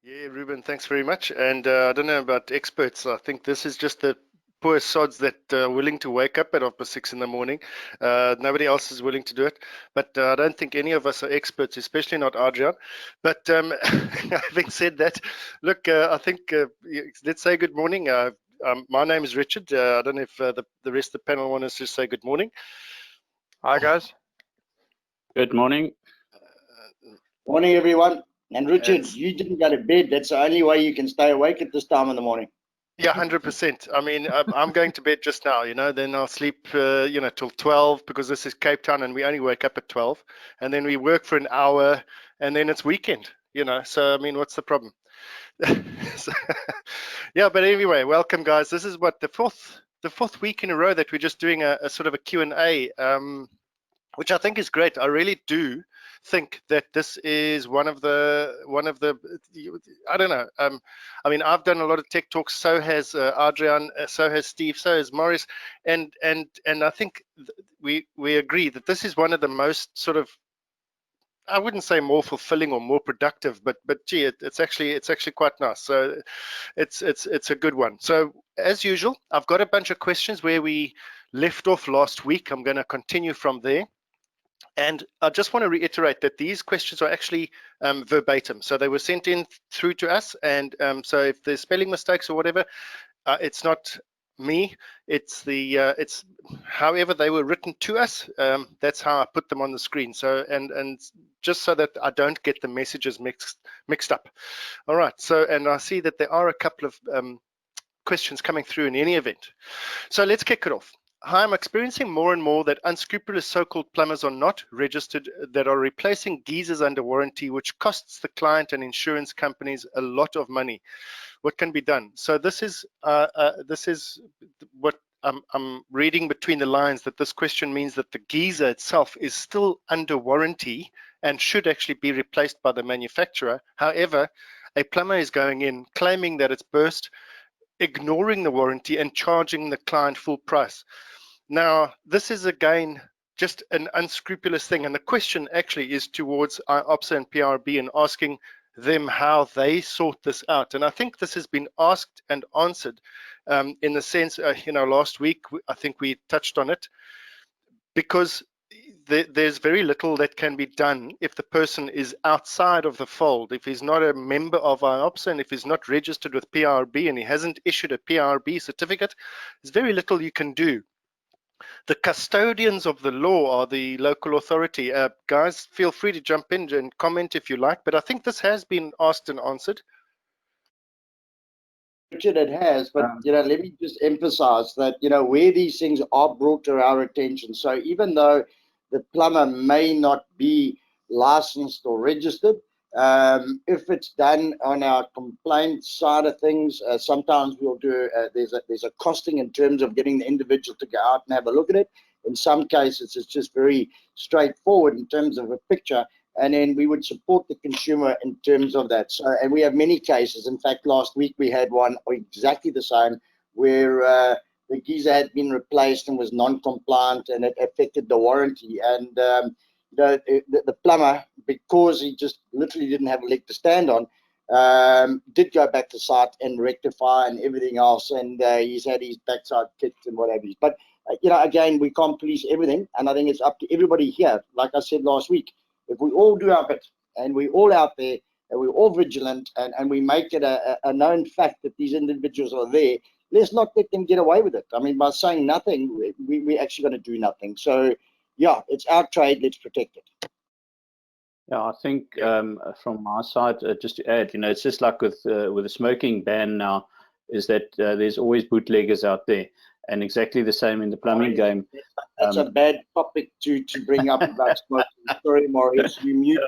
Yeah, Ruben, thanks very much. And I don't know about experts. I think this is just the poor sods that are willing to wake up at 6:30 in the morning. Nobody else is willing to do it. But I don't think any of us are experts, especially not Adrian. But having said that, look, I think let's say good morning. My name is Richard. I don't know if the rest of the panel want us to say good morning. Hi, guys. Good morning. Morning, everyone. And Richard, It's- you didn't go to bed. That's the only way you can stay awake at this time in the morning. Yeah, 100%. I mean, I'm going to bed just now, then I'll sleep, till 12 because this is Cape Town and we only wake up at 12. And then we work for an hour and then it's weekend. So, I mean, what's the problem? So, yeah, but anyway, welcome, guys. This is what the fourth week in a row that we're just doing a sort of a Q&A, which I think is great. I really do think that this is one of the I don't know. I mean, I've done a lot of tech talks. So has Adrian. So has Steve. So has Morris. And I think we agree that this is one of the most sort of, I wouldn't say more fulfilling or more productive, but gee, it's actually quite nice. So it's a good one. So as usual, I've got a bunch of questions where we left off last week. I'm going to continue from there. And I just want to reiterate that these questions are actually verbatim. So they were sent in through to us. And so if there's spelling mistakes or whatever, it's not me. It's it's however they were written to us. That's how I put them on the screen. So and just so that I don't get the messages mixed up. All right. So and I see that there are a couple of questions coming through in any event. So let's kick it off. Hi, I'm experiencing more and more that unscrupulous so-called plumbers are not registered, that are replacing geysers under warranty, which costs the client and insurance companies a lot of money. What can be done? So this is what I'm reading between the lines, that this question means that the geyser itself is still under warranty and should actually be replaced by the manufacturer. However, a plumber is going in claiming that it's burst, ignoring the warranty and charging the client full price. Now, this is again just an unscrupulous thing, and the question actually is towards IOPSA and PIRB and asking them how they sort this out. And I think this has been asked and answered in the sense, last week I think we touched on it, because there's very little that can be done if the person is outside of the fold. If he's not a member of IOPSA and if he's not registered with PIRB and he hasn't issued a PIRB certificate, there's very little you can do. The custodians of the law are the local authority. Guys, feel free to jump in and comment if you like, but I think this has been asked and answered. Richard, it has, but let me just emphasize that where these things are brought to our attention. So even though the plumber may not be licensed or registered, if it's done on our complaint side of things, sometimes we'll do. There's a costing in terms of getting the individual to go out and have a look at it. In some cases, it's just very straightforward in terms of a picture. And then we would support the consumer in terms of that. So, and we have many cases. In fact, last week we had one exactly the same, where the geyser had been replaced and was non-compliant, and it affected the warranty. And the plumber, because he just literally didn't have a leg to stand on, did go back to site and rectify and everything else. And he's had his backside kicked and whatever. But again, we can't police everything, and I think it's up to everybody here. Like I said last week, if we all do our bit and we're all out there and we're all vigilant and we make it a known fact that these individuals are there, let's not let them get away with it. I mean, by saying nothing, we're actually going to do nothing. So, yeah, it's our trade. Let's protect it. Yeah, I think from my side, just to add, it's just like with the smoking ban now, is that there's always bootleggers out there. And exactly the same in the plumbing game. That's a bad topic to bring up about smoking. Sorry, Maurice, you muted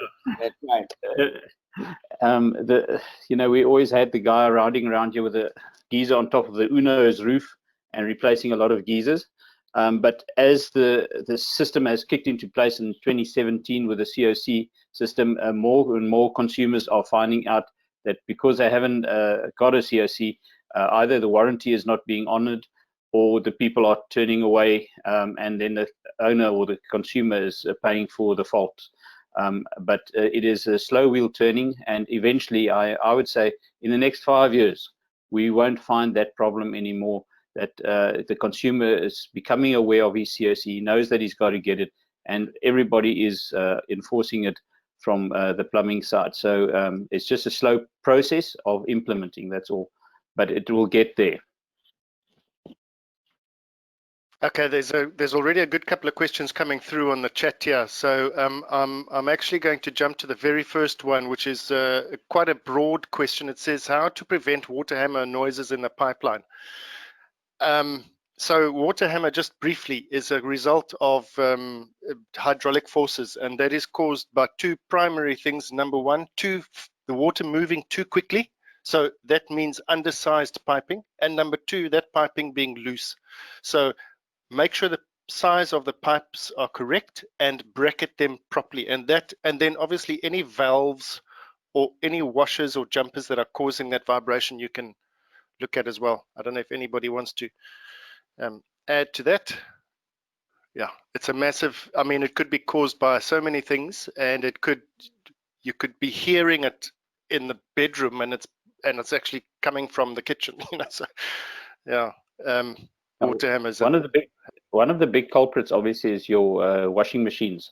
that. We always had the guy riding around here with a geyser on top of the Uno's roof and replacing a lot of geysers. But as the system has kicked into place in 2017 with the COC system, more and more consumers are finding out that because they haven't got a COC, either the warranty is not being honored, or the people are turning away, and then the owner or the consumer is paying for the fault. But it is a slow wheel turning, and eventually I would say in the next 5 years we won't find that problem anymore, that the consumer is becoming aware of his COC, he knows that he's got to get it, and everybody is enforcing it from the plumbing side. So it's just a slow process of implementing, that's all, but it will get there. Okay, there's already a good couple of questions coming through on the chat here. So I'm actually going to jump to the very first one, which is quite a broad question. It says how to prevent water hammer noises in the pipeline. So water hammer, just briefly, is a result of hydraulic forces, and that is caused by two primary things. Number one, the water moving too quickly. So that means undersized piping. And number two, that piping being loose. So make sure the size of the pipes are correct and bracket them properly. And then obviously any valves or any washers or jumpers that are causing that vibration, you can look at as well. I don't know if anybody wants to add to that. Yeah, it's a massive, I mean, it could be caused by so many things, and you could be hearing it in the bedroom, and it's actually coming from the kitchen, you know. So yeah, water hammers. One of the big culprits obviously is your washing machines.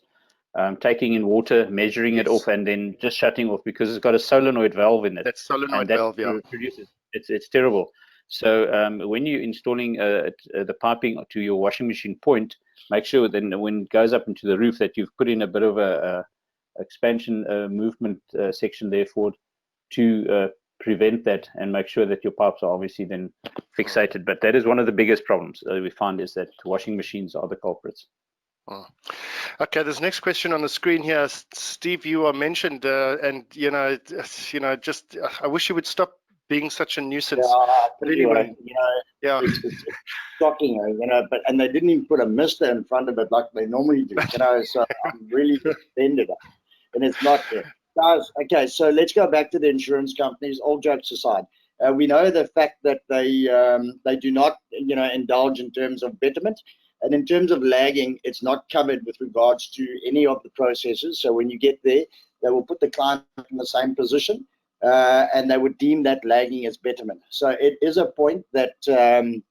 Taking in water, measuring it off, and then just shutting off because it's got a solenoid valve in it. That solenoid valve, yeah. Produces, it's terrible. So when you're installing the piping to your washing machine point, make sure then when it goes up into the roof that you've put in a bit of a expansion movement section there for to prevent that, and make sure that your pipes are obviously then fixated. But that is one of the biggest problems we find, is that washing machines are the culprits. Okay, this next question on the screen here, Steve, you are mentioned, and just I wish you would stop being such a nuisance. Yeah, but anyway, yeah, it's shocking, and they didn't even put a mister in front of it like they normally do, so I'm really offended, and it's not there. Guys, okay, so let's go back to the insurance companies. All jokes aside, we know the fact that they do not, indulge in terms of betterment. And in terms of lagging, it's not covered with regards to any of the processes. So when you get there, they will put the client in the same position, and they would deem that lagging as betterment. So it is a point that the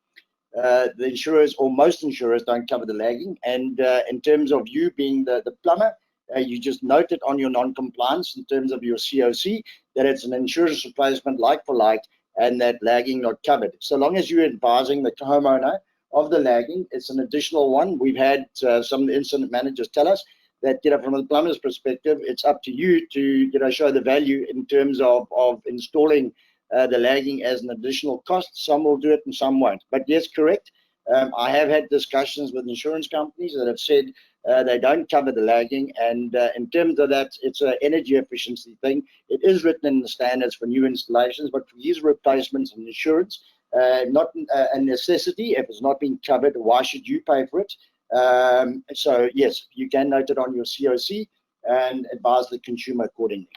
insurers, or most insurers, don't cover the lagging. And in terms of you being the plumber, you just note it on your non-compliance in terms of your COC that it's an insurance replacement like for like, and that lagging not covered. So long as you're advising the homeowner of the lagging, it's an additional one. We've had some incident managers tell us that, from the plumber's perspective, it's up to you to, show the value in terms of installing the lagging as an additional cost. Some will do it and some won't. But yes, correct. I have had discussions with insurance companies that have said they don't cover the lagging, and in terms of that, it's an energy efficiency thing. It is written in the standards for new installations, but for these replacements and insurance, not a necessity. If it's not being covered, why should you pay for it? So yes, you can note it on your COC and advise the consumer accordingly.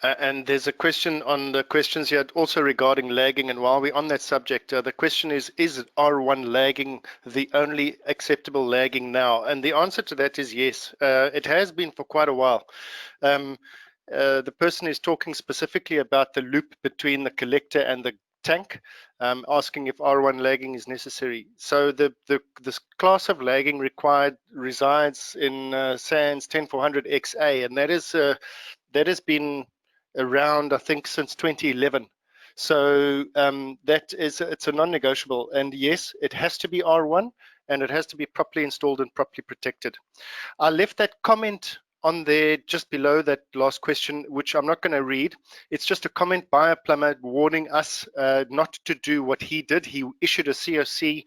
And there's a question on the questions here also regarding lagging. And while we're on that subject, the question is R1 lagging the only acceptable lagging now? And the answer to that is yes. It has been for quite a while. The person is talking specifically about the loop between the collector and the tank, asking if R1 lagging is necessary. So this class of lagging required resides in SANS 10400 XA, and that has been around, I think, since 2011. So it's a non-negotiable, and yes, it has to be R1, and it has to be properly installed and properly protected. I left that comment on there just below that last question, which I'm not going to read. It's just a comment by a plumber warning us not to do what he did. He issued a COC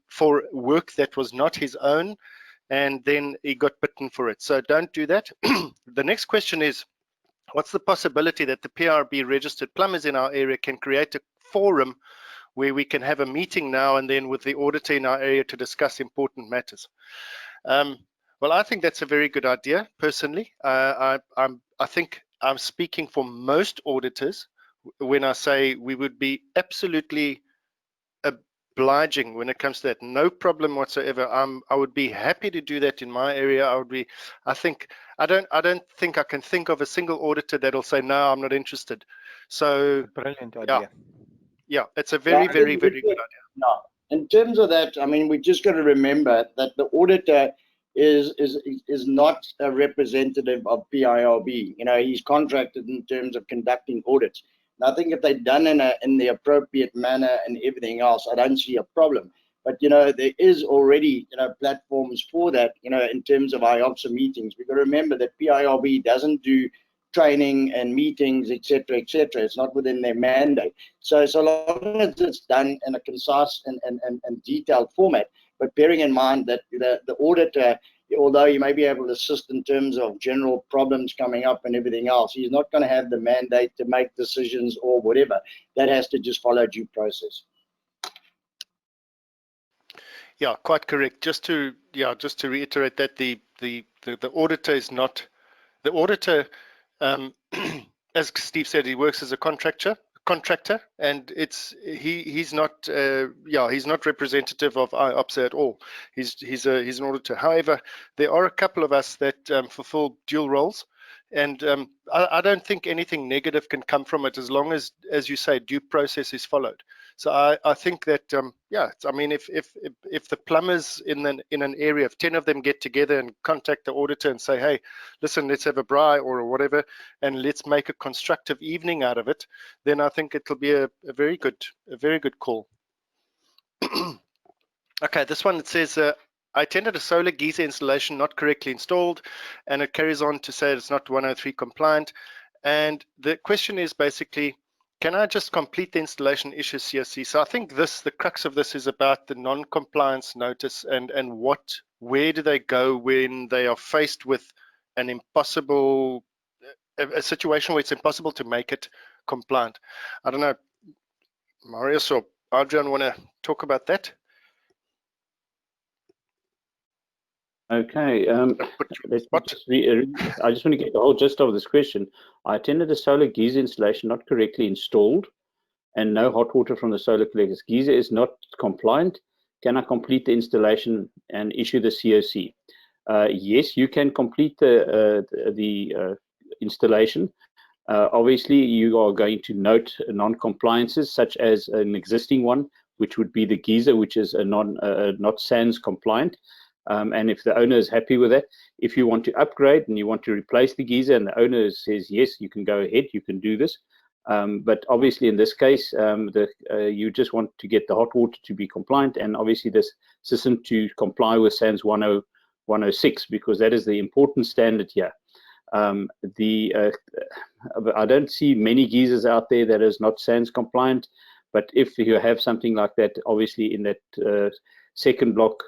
for work that was not his own, and then he got bitten for it. So don't do that. The next question is, what's the possibility that the PIRB registered plumbers in our area can create a forum where we can have a meeting now and then with the auditor in our area to discuss important matters? Well, I think that's a very good idea, personally. I think I'm speaking for most auditors when I say we would be absolutely obliging when it comes to that. No problem whatsoever. I would be happy to do that in my area. I don't think I can think of a single auditor that'll say no, I'm not interested. So Brilliant idea. yeah, it's a Yeah, very, I very, think very good idea. No. In terms of that, I mean, we just got to remember that the auditor is not a representative of PIRB. You know, he's contracted in terms of conducting audits. And I think if they're done in the appropriate manner and everything else, I don't see a problem. But you know, there is already platforms for that. You know, in terms of IOPSA meetings, we've got to remember that PIRB doesn't do training and meetings, etc., etc. It's not within their mandate. So long as it's done in a concise and detailed format, but bearing in mind that the auditor, although he may be able to assist in terms of general problems coming up and everything else, he's not going to have the mandate to make decisions or whatever. That has to just follow due process. Yeah, quite correct. Just to reiterate that the auditor is not the auditor. As Steve said, he works as a contractor, and he's not representative of IOPSA at all. He's an auditor. However, there are a couple of us that fulfill dual roles, and I don't think anything negative can come from it as long as you say, due process is followed. So I think that I mean, if the plumbers in an area, if 10 of them get together and contact the auditor and say, hey, listen, let's have a braai or whatever, and let's make a constructive evening out of it, then I think it'll be a very good call. Okay, this one, it says, I attended a solar geyser installation not correctly installed, and it carries on to say it's not 103 compliant. And the question is basically, can I just complete the installation, issue CSC? So I think the crux of this is about the non-compliance notice and where do they go when they are faced with an impossible, a situation where it's impossible to make it compliant. I don't know, Marius or Adrian, want to talk about that? Okay, I just want to get the whole gist of this question. I attended a solar geyser installation not correctly installed and no hot water from the solar collectors. Geyser is not compliant. Can I complete the installation and issue the COC? Yes, you can complete the installation. Obviously, you are going to note non-compliances such as an existing one, which would be the geyser, which is not SANS compliant. And if the owner is happy with that, if you want to upgrade and you want to replace the geyser and the owner says, yes, you can go ahead, you can do this. But obviously in this case, you just want to get the hot water to be compliant and obviously this system to comply with SANS 106, because that is the important standard here. I don't see many geysers out there that is not SANS compliant, but if you have something like that, obviously in that second block,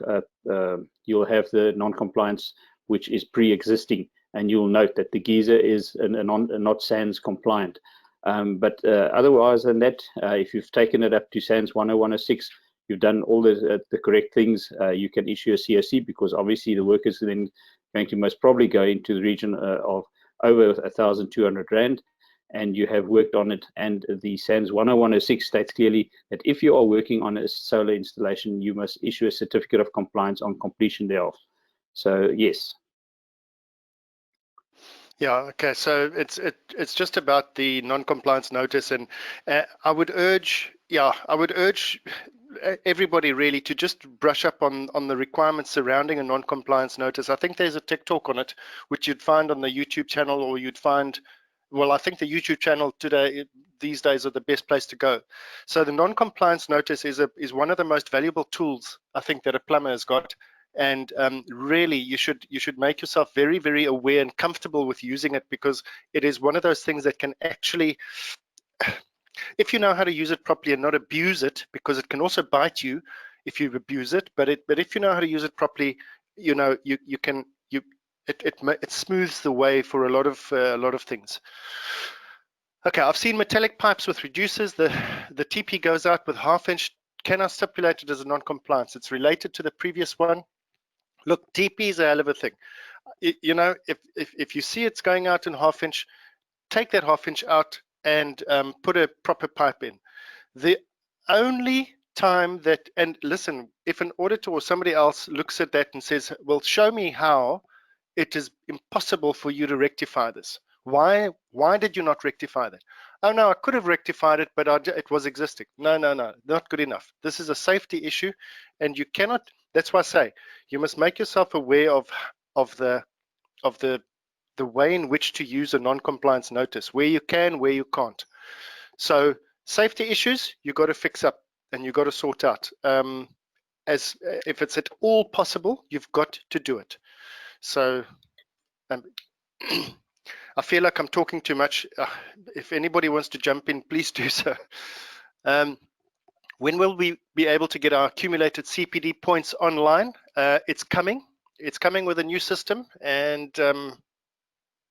you'll have the non-compliance, which is pre-existing, and you'll note that the geyser is not SANS compliant. But otherwise than that, if you've taken it up to SANS 106, you've done all the correct things, you can issue a COC, because obviously the workers are then going to most probably go into the region of over 1,200 Rand, and you have worked on it. And the SANS 106 states clearly that if you are working on a solar installation, you must issue a certificate of compliance on completion thereof. So yes. Yeah, okay, so it's just about the non-compliance notice, and I would urge everybody really to just brush up on the requirements surrounding a non-compliance notice. I think there's a TikTok on it, which you'd find on the YouTube channel, or you'd find, well, I think the YouTube channel these days are the best place to go. So the non-compliance notice is one of the most valuable tools I think that a plumber has got. And really, you should make yourself very, very aware and comfortable with using it, because it is one of those things that can actually, if you know how to use it properly and not abuse it, because it can also bite you if you abuse it. But if you know how to use it properly, you know it smooths the way for a lot of things. Okay, I've seen metallic pipes with reducers. The TP goes out with 1/2 inch. Can I stipulate it as a non-compliance? It's related to the previous one. Look, TP is a hell of a thing. You know, if you see it's going out in 1/2 inch, take that 1/2 inch out and put a proper pipe in. The only time that, and listen, if an auditor or somebody else looks at that and says, well, show me how it is impossible for you to rectify this. Why did you not rectify that? Oh no, I could have rectified it, but it was existing. No, not good enough. This is a safety issue, and you cannot. That's why I say you must make yourself aware of the way in which to use a non-compliance notice, where you can, where you can't. So safety issues you got to fix up and you got to sort out. As if it's at all possible, you've got to do it. So I feel like I'm talking too much. If anybody wants to jump in, please do so. When will we be able to get our accumulated CPD points online? It's coming. It's coming with a new system, and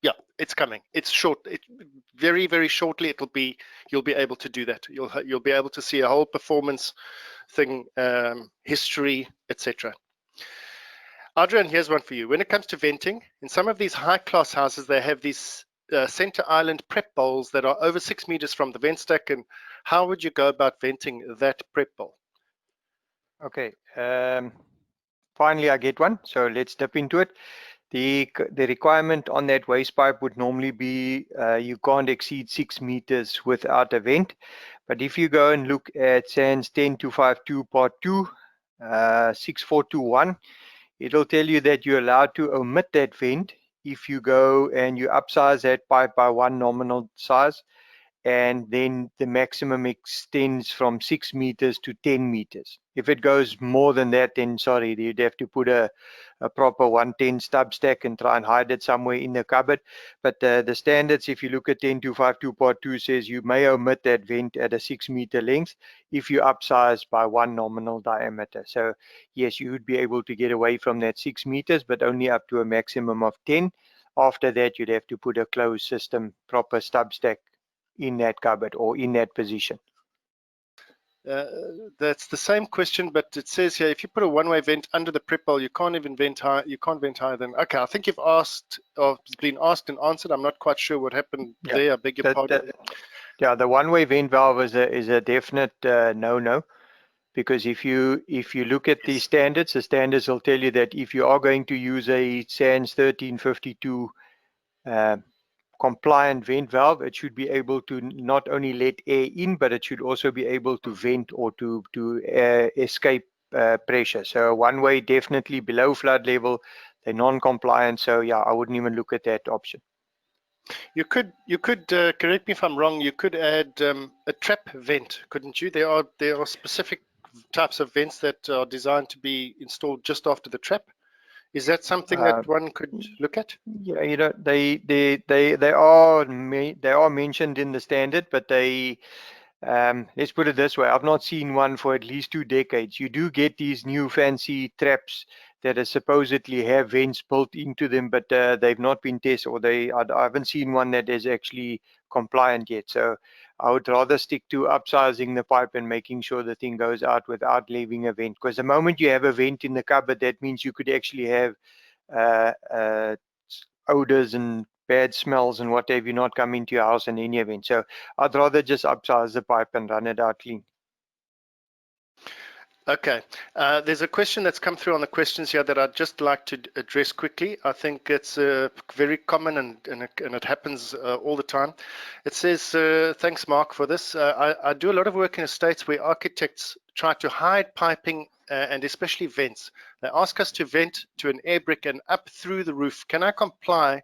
yeah, it's coming. It's short. Very, very shortly. You'll be able to do that. You'll be able to see a whole performance thing, history, etc. Adrian, here's one for you. When it comes to venting, in some of these high-class houses, they have these center island prep bowls that are over 6 meters from the vent stack. And how would you go about venting that prep bowl? Okay. Finally, I get one. So let's dip into it. The requirement on that waste pipe would normally be you can't exceed 6 meters without a vent. But if you go and look at SANS 10252 Part 2, 6421, it'll tell you that you're allowed to omit that vent if you go and you upsize that pipe by 1 nominal size, and then the maximum extends from 6 meters to 10 meters. If it goes more than that, then sorry, you'd have to put a proper 110 stub stack and try and hide it somewhere in the cupboard. But the standards, if you look at 10252 Part 2, says you may omit that vent at a 6 meter length if you upsize by 1 nominal diameter. So yes, you would be able to get away from that 6 meters, but only up to a maximum of 10. After that, you'd have to put a closed system, proper stub stack in that cupboard or in that position. That's the same question, but it says here if you put a one-way vent under the prep bowl, you can't even vent high. You can't vent higher than. Okay, I think you've asked or been asked and answered. I'm not quite sure what happened there. I beg your pardon. Yeah, the one-way vent valve is a definite no-no, because if you look at the standards will tell you that if you are going to use a SANS 1352 compliant vent valve, it should be able to not only let air in, but it should also be able to vent or to escape pressure. So one way, definitely below flood level, they're non-compliant. So yeah, I wouldn't even look at that option. You could correct me if I'm wrong. You could add a trap vent, couldn't you? There are specific types of vents that are designed to be installed just after the trap. Is that something that one could look at? Yeah, you know, they are mentioned in the standard, but they let's put it this way: I've not seen one for at least 2 decades. You do get these new fancy traps that are supposedly have vents built into them, but they've not been tested, or I haven't seen one that is actually compliant yet. So I would rather stick to upsizing the pipe and making sure the thing goes out without leaving a vent. Because the moment you have a vent in the cupboard, that means you could actually have odors and bad smells and what have you not come into your house in any event. So I'd rather just upsize the pipe and run it out clean. Okay, there's a question that's come through on the questions here that I'd just like to address quickly. I think it's very common and it happens all the time. It says, thanks Mark for this. I do a lot of work in estates where architects try to hide piping and especially vents. They ask us to vent to an air brick and up through the roof. Can I comply?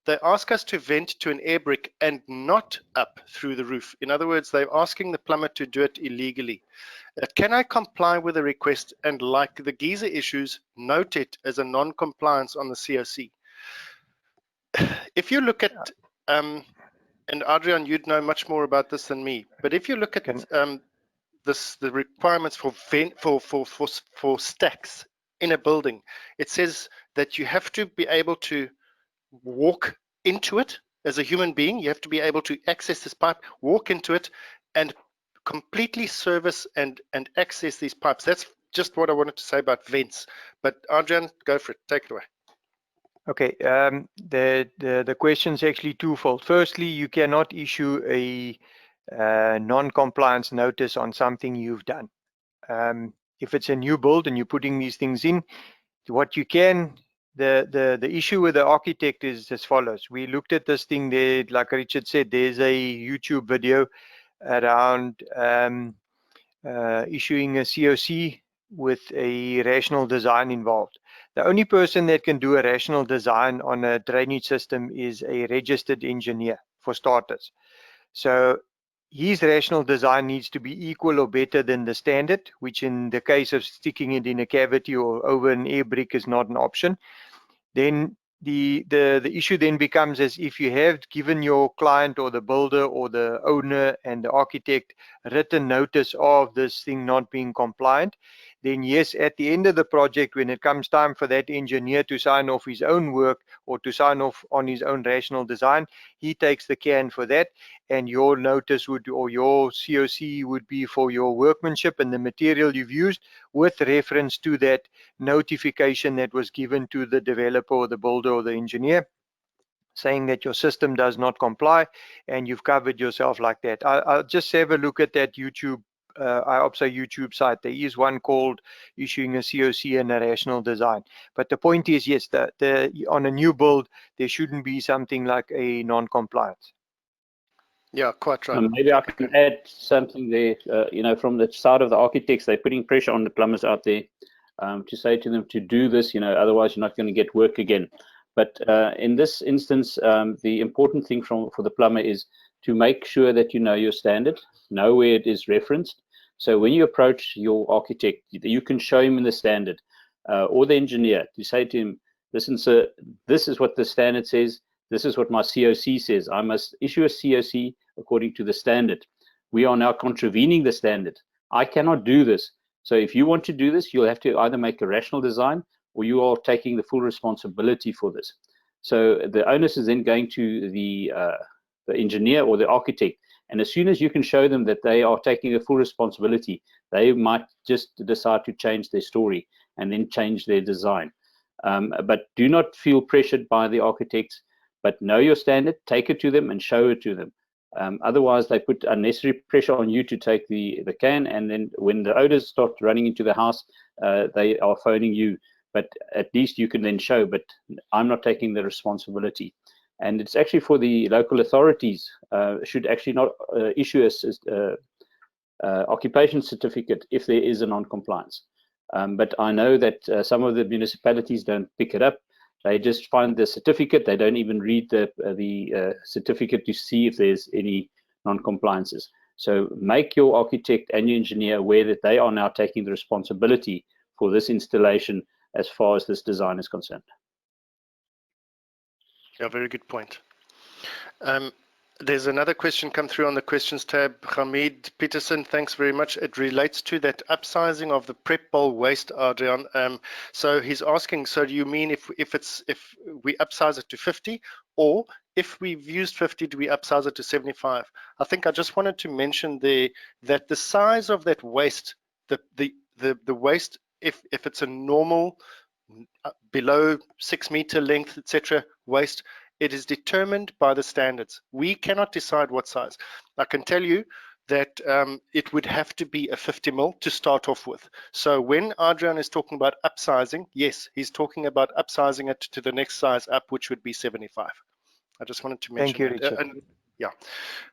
They ask us to vent to an air brick and not up through the roof. In other words, they're asking the plumber to do it illegally. Can I comply with the request and, like the geyser issues, note it as a non-compliance on the COC? If you look at, and Adrian, you'd know much more about this than me, but if you look at the requirements for stacks in a building, it says that you have to be able to walk into it as a human being. You have to be able to access this pipe, walk into it, and completely service and access these pipes. That's just what I wanted to say about vents. But Arjan, go for it. Take it away. Okay. The question's actually twofold. Firstly, you cannot issue a non-compliance notice on something you've done. If it's a new build and you're putting these things in, what you can, the issue with the architect is as follows. We looked at this thing there, like Richard said, there's a YouTube video around issuing a COC with a rational design involved. The only person that can do a rational design on a drainage system is a registered engineer, for starters. So his rational design needs to be equal or better than the standard, which in the case of sticking it in a cavity or over an air brick is not an option. Then the issue then becomes as if you have given your client or the builder or the owner and the architect written notice of this thing not being compliant, then yes, at the end of the project, when it comes time for that engineer to sign off his own work or to sign off on his own rational design, he takes the can for that, and your notice would, or your COC would be for your workmanship and the material you've used with reference to that notification that was given to the developer or the builder or the engineer, saying that your system does not comply, and you've covered yourself like that. I'll just have a look at that YouTube, IOPSA YouTube site. There is one called issuing a COC and a rational design. But the point is, yes, on a new build, there shouldn't be something like a non-compliance. Yeah, quite right. Maybe I can add something there. You know, from the side of the architects, they're putting pressure on the plumbers out there to say to them to do this. You know, otherwise you're not going to get work again. But in this instance, the important thing for the plumber is to make sure that you know your standard, know where it is referenced. So when you approach your architect, you can show him in the standard or the engineer to say to him, listen, sir, this is what the standard says. This is what my COC says. I must issue a COC according to the standard. We are now contravening the standard. I cannot do this. So if you want to do this, you'll have to either make a rational design or you are taking the full responsibility for this. So the onus is then going to the engineer or the architect. And as soon as you can show them that they are taking a full responsibility, they might just decide to change their story and then change their design. But do not feel pressured by the architects, but know your standard, take it to them and show it to them. Otherwise, they put unnecessary pressure on you to take the can, and then when the odors start running into the house, they are phoning you. But at least you can then show, but I'm not taking the responsibility. And it's actually for the local authorities, should actually not issue a occupation certificate if there is a non-compliance. But I know that some of the municipalities don't pick it up. They just find the certificate. They don't even read the certificate to see if there's any non-compliances. So make your architect and your engineer aware that they are now taking the responsibility for this installation as far as this design is concerned. Yeah, very good point. There's another question come through on the questions tab. Hamid Peterson, thanks very much. It relates to that upsizing of the prep bowl waste, Adrian. So he's asking, so do you mean if we upsize it to 50, or if we've used 50, do we upsize it to 75? I think I just wanted to mention there that the size of that waste, the waste, if it's a normal below 6 meter length, etc. waste, it is determined by the standards. We cannot decide what size. I can tell you that it would have to be a 50 mil to start off with. So when Adrian is talking about upsizing, yes, he's talking about upsizing it to the next size up, which would be 75. I just wanted to mention. Thank you, Richard. Yeah.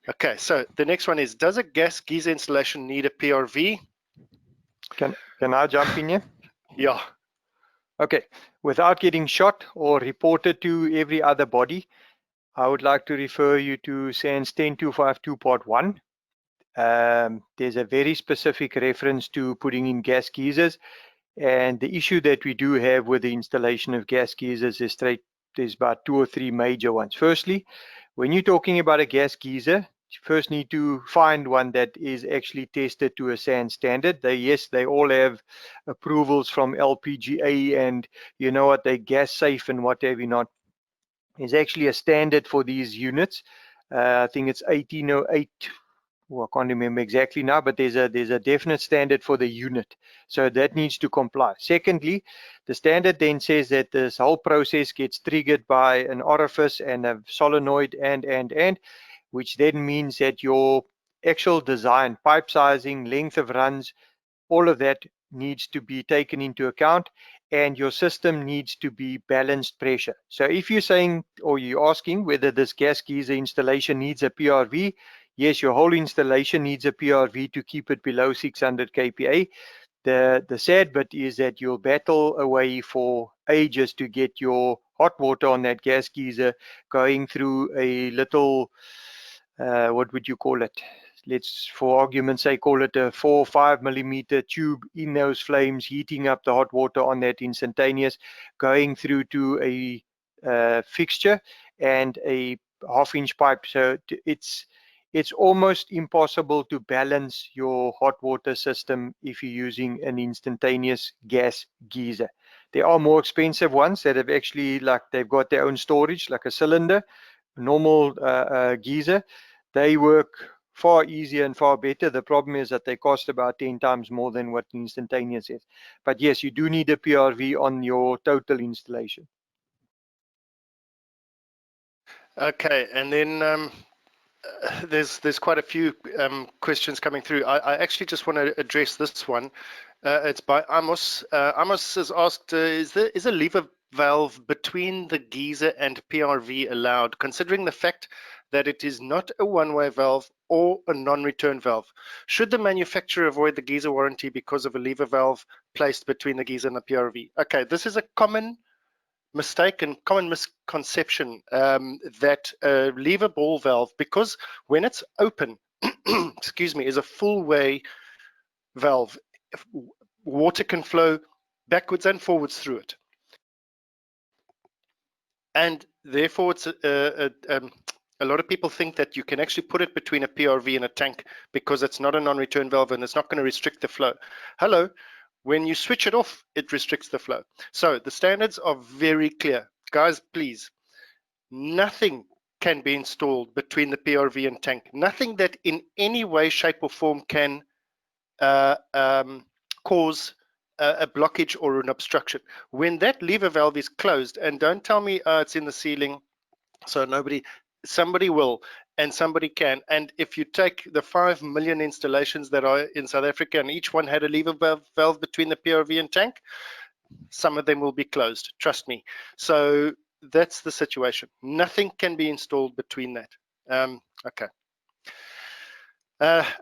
Okay, so the next one is, does a gas geyser installation need a PRV? Can I jump in here? Yeah. Okay, without getting shot or reported to every other body, I would like to refer you to SANS 10252 Part 1. There's a very specific reference to putting in gas geysers, and the issue that we do have with the installation of gas geysers is there's about 2 or 3 major ones. Firstly, when you're talking about a gas geyser, you first need to find one that is actually tested to a SANS standard. They all have approvals from LPGA, and you know what, they're gas safe and what have you not. There's actually a standard for these units. I think it's 1808. Well, I can't remember exactly now, but there's a definite standard for the unit. So that needs to comply. Secondly, the standard then says that this whole process gets triggered by an orifice and a solenoid and which then means that your actual design, pipe sizing, length of runs, all of that needs to be taken into account, and your system needs to be balanced pressure. So if you're saying, or you're asking whether this gas geyser installation needs a PRV, yes, your whole installation needs a PRV to keep it below 600 kPa. The sad bit is that you'll battle away for ages to get your hot water on that gas geyser going through a little, what would you call it? Let's, for argument's sake, call it a 4 or 5 millimeter tube in those flames, heating up the hot water on that instantaneous, going through to a fixture and a half-inch pipe. So it's almost impossible to balance your hot water system if you're using an instantaneous gas geyser. There are more expensive ones that have actually, like, they've got their own storage, like a cylinder, normal geyser. They work far easier and far better. The problem is that they cost about 10 times more than what instantaneous is. But yes, you do need a PRV on your total installation. Okay, and then there's quite a few questions coming through. I actually just want to address this one. It's by Amos. Amos has asked, is a lever valve between the geyser and PRV allowed, considering the fact that it is not a one-way valve or a non-return valve? Should the manufacturer avoid the geyser warranty because of a lever valve placed between the geyser and the PRV? Okay, this is a common mistake and common misconception, that a lever ball valve, because when it's open, excuse me, is a full way valve. Water can flow backwards and forwards through it, and therefore it's a lot of people think that you can actually put it between a PRV and a tank because it's not a non-return valve and it's not going to restrict the flow. Hello. When you switch it off, it restricts the flow. So the standards are very clear. Guys, please, nothing can be installed between the PRV and tank. Nothing that in any way, shape or form can cause a blockage or an obstruction. When that lever valve is closed, and don't tell me it's in the ceiling, so somebody will, and somebody can. And if you take the 5 million installations that are in South Africa and each one had a lever valve between the PRV and tank, some of them will be closed, trust me. So that's the situation. Nothing can be installed between that. Okay.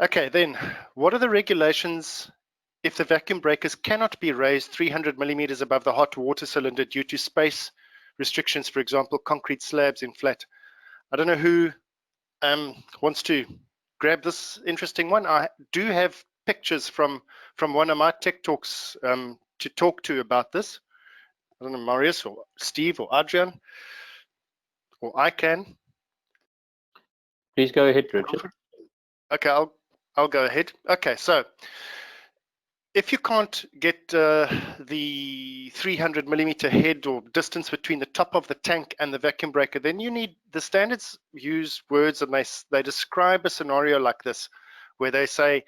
Okay, then what are the regulations if the vacuum breakers cannot be raised 300 millimeters above the hot water cylinder due to space restrictions, for example, concrete slabs in flat? I don't know who wants to grab this interesting one. I do have pictures from one of my tech talks to talk to about this. I don't know, Marius or Steve or Adrian, or I can. Please go ahead, Richard. Okay, I'll go ahead. Okay, so if you can't get the 300 millimeter head or distance between the top of the tank and the vacuum breaker, then you need, the standards use words and they describe a scenario like this, where they say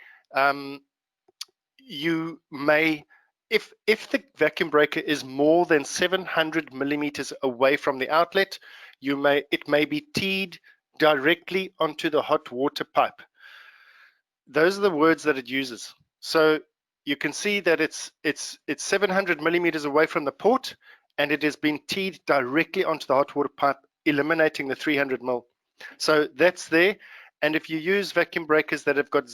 you may, if the vacuum breaker is more than 700 millimeters away from the outlet, it may be teed directly onto the hot water pipe. Those are the words that it uses. So you can see that it's 700 millimeters away from the port, and it has been teed directly onto the hot water pipe, eliminating the 300 mil. So that's there. And if you use vacuum breakers that have got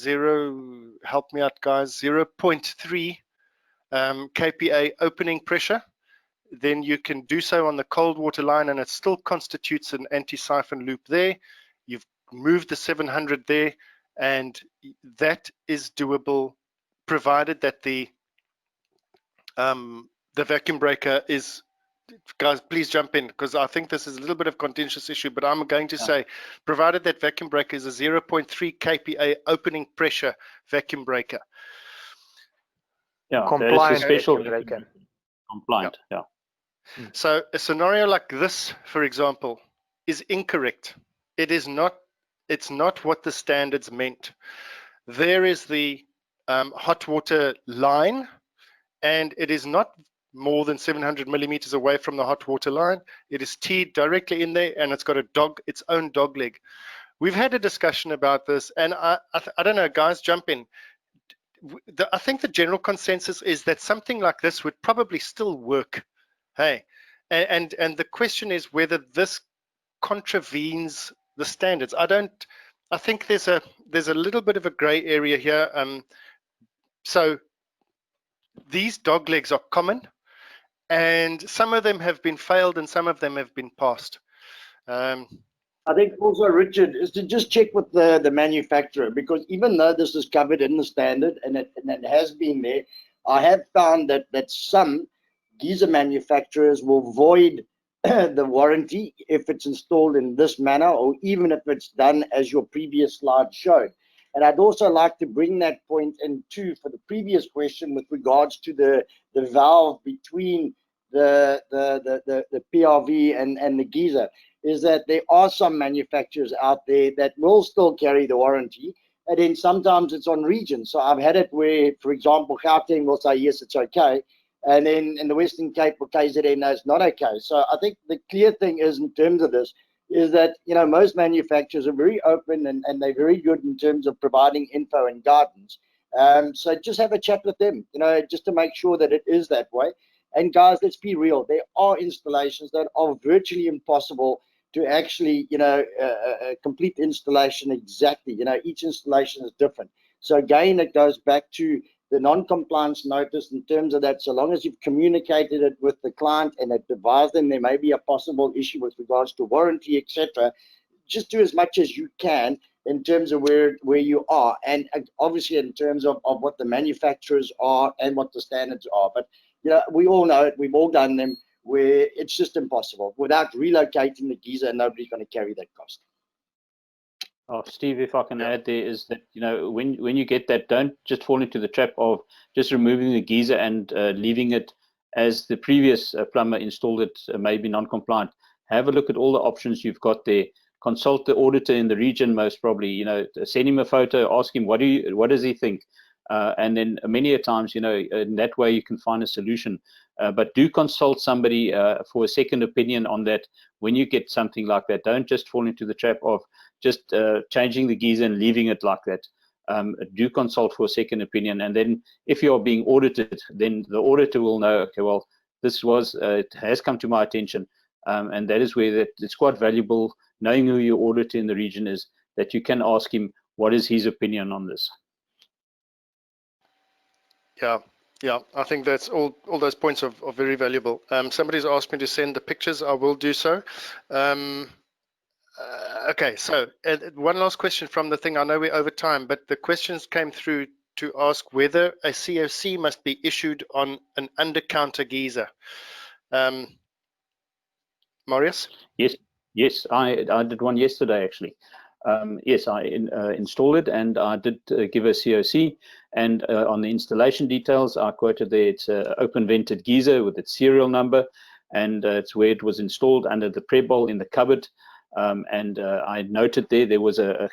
help me out guys, 0.3 kPa opening pressure, then you can do so on the cold water line, and it still constitutes an anti-siphon loop there. You've moved the 700 there, and that is doable, provided that the vacuum breaker is, guys, please jump in, because I think this is a little bit of contentious issue, but I'm going to say, provided that vacuum breaker is a 0.3 kPa opening pressure vacuum breaker. Yeah, Compliant a special breaker. Compliant, yeah. So a scenario like this, for example, is incorrect. It's not what the standards meant. There is the hot water line, and it is not more than 700 millimeters away from the hot water line. It is teed directly in there, and it's got its own dog leg. we've had a discussion about this, and I don't know, guys, jump in. I think the general consensus is that something like this would probably still work. Hey, and the question is whether this contravenes the standards. I think there's a little bit of a gray area here. So these dog legs are common, and some of them have been failed and some of them have been passed. I think also, Richard, is to just check with the manufacturer, because even though this is covered in the standard and it has been there, I have found that some geyser manufacturers will void the warranty if it's installed in this manner, or even if it's done as your previous slide showed. And I'd also like to bring that point in too for the previous question with regards to the valve between the PRV and the geyser, is that there are some manufacturers out there that will still carry the warranty, and then sometimes it's on region. So I've had it where, for example, Gauteng will say yes, it's okay, and then in the Western Cape or KZN, no, it's not okay. So I think the clear thing is, in terms of this, is that, you know, most manufacturers are very open and they're very good in terms of providing info and guidance. So just have a chat with them, you know, just to make sure that it is that way. And guys, let's be real. There are installations that are virtually impossible to actually, you know, complete installation exactly. You know, each installation is different. So again, it goes back to the non-compliance notice in terms of that. So long as you've communicated it with the client and advised them there may be a possible issue with regards to warranty, etc., just do as much as you can in terms of where you are, and obviously in terms of what the manufacturers are and what the standards are. But you know, we all know it, we've all done them, where it's just impossible. Without relocating the geyser, nobody's going to carry that cost. Oh, Steve, if I can add there, is that, you know, when you get that, don't just fall into the trap of just removing the geyser and leaving it as the previous plumber installed it, maybe non-compliant. Have a look at all the options you've got there. Consult the auditor in the region, most probably. You know, send him a photo, ask him what does he think, and then many a times, you know, in that way you can find a solution. But do consult somebody for a second opinion on that when you get something like that. Don't just fall into the trap of just changing the geyser and leaving it like that. Do consult for a second opinion, and then if you're being audited, then the auditor will know, okay, well, this was it has come to my attention, and that is where it's quite valuable knowing who your auditor in the region is, that you can ask him what is his opinion on this. Yeah, I think that's all those points are very valuable. Somebody's asked me to send the pictures. I will do so. Okay, so one last question from the thing. I know we're over time, but the questions came through to ask whether a COC must be issued on an under-counter geyser. Marius? Yes, I did one yesterday, actually. Yes, I installed it, and I did give a COC, and on the installation details, I quoted there it's an open vented geyser with its serial number, and it's where it was installed under the PIRB bowl in the cupboard. And I noted there was a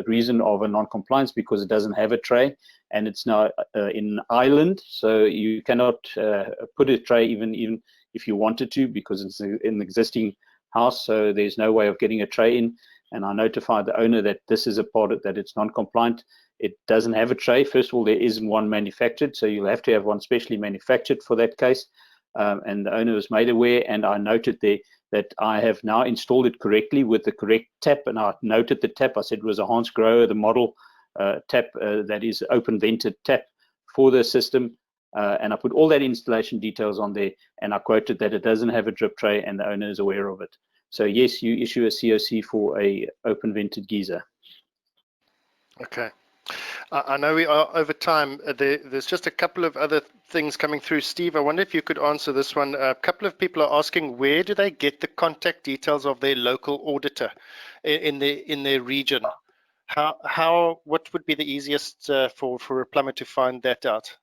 reason of a non-compliance because it doesn't have a tray, and it's now in island, so you cannot put a tray even if you wanted to, because it's in an existing house, so there's no way of getting a tray in. And I notified the owner that this is a part that it's non-compliant. It doesn't have a tray. First of all, there isn't one manufactured, so you'll have to have one specially manufactured for that case. And the owner was made aware, and I noted there that I have now installed it correctly with the correct tap, and I noted the tap. I said it was a Hans Grohe, the model tap that is open vented tap for the system, and I put all that installation details on there, and I quoted that it doesn't have a drip tray, and the owner is aware of it. So yes, you issue a COC for a open vented geyser. Okay. I know we are over time. There's just a couple of other things coming through. Steve, I wonder if you could answer this one. A couple of people are asking, where do they get the contact details of their local auditor in their region? What would be the easiest for a plumber to find that out?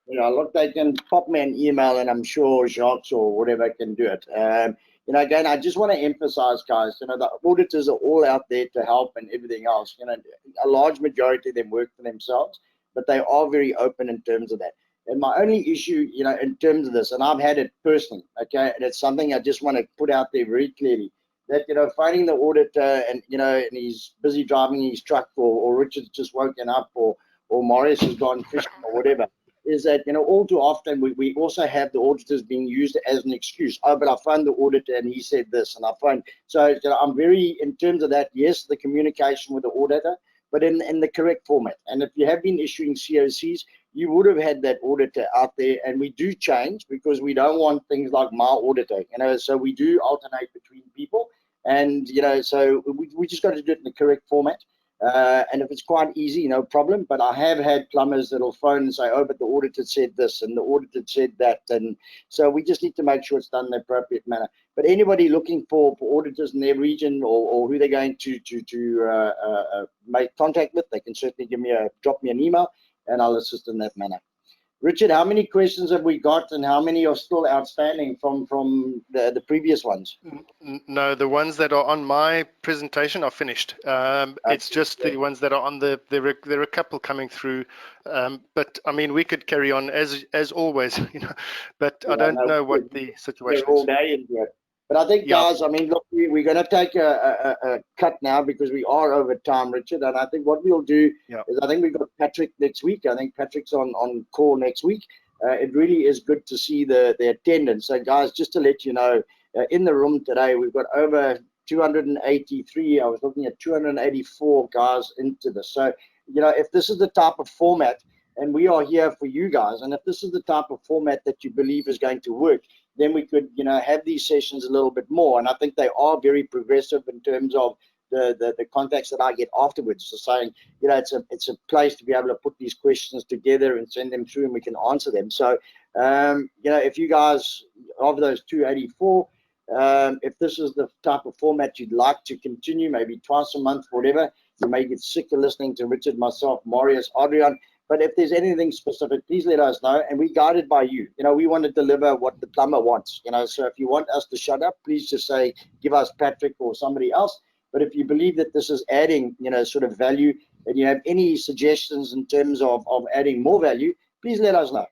Yeah, look, they can pop me an email, and I'm sure Jacques or whatever can do it. You know, again, I just want to emphasize, guys, you know, the auditors are all out there to help and everything else. You know, a large majority of them work for themselves, but they are very open in terms of that. And my only issue, you know, in terms of this, and I've had it personally, okay, and it's something I just want to put out there very clearly. that, finding the auditor and, and he's busy driving his truck, or Richard's just woken up, or Morris has gone fishing or whatever, is that, all too often we also have the auditors being used as an excuse. Oh, but I phoned the auditor and he said this, and I phoned. So, I'm very, in terms of that, yes, the communication with the auditor, but in the correct format. And if you have been issuing COCs, you would have had that auditor out there, and we do change because we don't want things like my auditor, so we do alternate between people, and, so we just got to do it in the correct format. And if it's quite easy, no problem. But I have had plumbers that'll phone and say, oh, but the auditor said this and the auditor said that. And so we just need to make sure it's done in the appropriate manner. But anybody looking for auditors in their region, or who they're going to make contact with, they can certainly drop me an email, and I'll assist in that manner. Richard, how many questions have we got, and how many are still outstanding from the previous ones? No, the ones that are on my presentation are finished. It's just the ones that are on there are a couple coming through, but I mean, we could carry on as always, but I don't know what the situation is. All day into it. But I think, guys, I mean, look, we're going to take a cut now because we are over time, Richard. And I think what we'll do is, I think we've got Patrick next week. I think Patrick's on call next week. It really is good to see the attendance. So, guys, just to let you know, in the room today, we've got over 283. I was looking at 284 guys into this. So, if this is the type of format, and we are here for you guys, and if this is the type of format that you believe is going to work, then we could, have these sessions a little bit more. And I think they are very progressive in terms of the contacts that I get afterwards. So saying, it's a place to be able to put these questions together and send them through, and we can answer them. So, if you guys, of those 284, if this is the type of format you'd like to continue, maybe twice a month, whatever, you may get sick of listening to Richard, myself, Marius, Adrian. But if there's anything specific, please let us know, and we're guided by you. We want to deliver what the plumber wants. So if you want us to shut up, please just say, give us Patrick or somebody else. But if you believe that this is adding, sort of value, and you have any suggestions in terms of adding more value, please let us know.